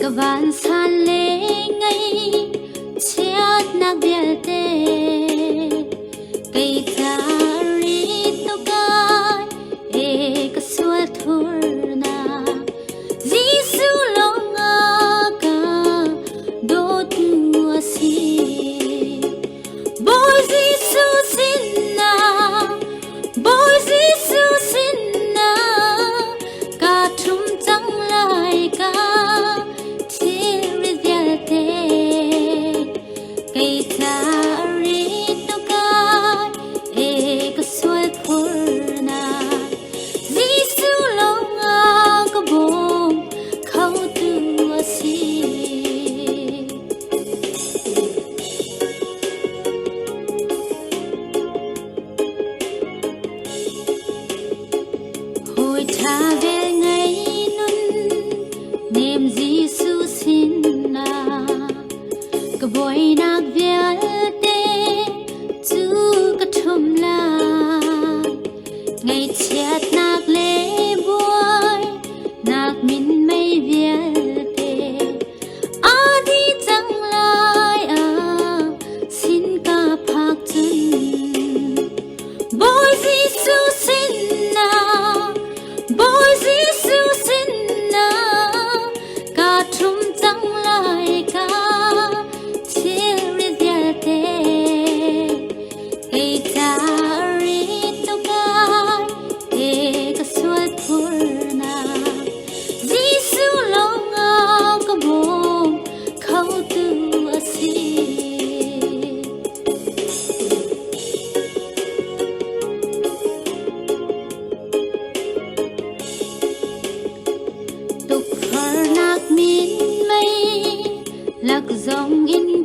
Kavan san le ngay chiat nak bial te kay tari to kai e kaswal thur na Jisu longa ka do tu asi boy Jisu sinna boy Jisu sinna ka thum chang lai ka Boy nak vial te chu ka thum la ngày chiat nak le boy nak min mai vial te adi chang lai a sin ka phak chun boy Jisu sin na boy Jisu sin na ka thum chang lai ka Lạc dòng in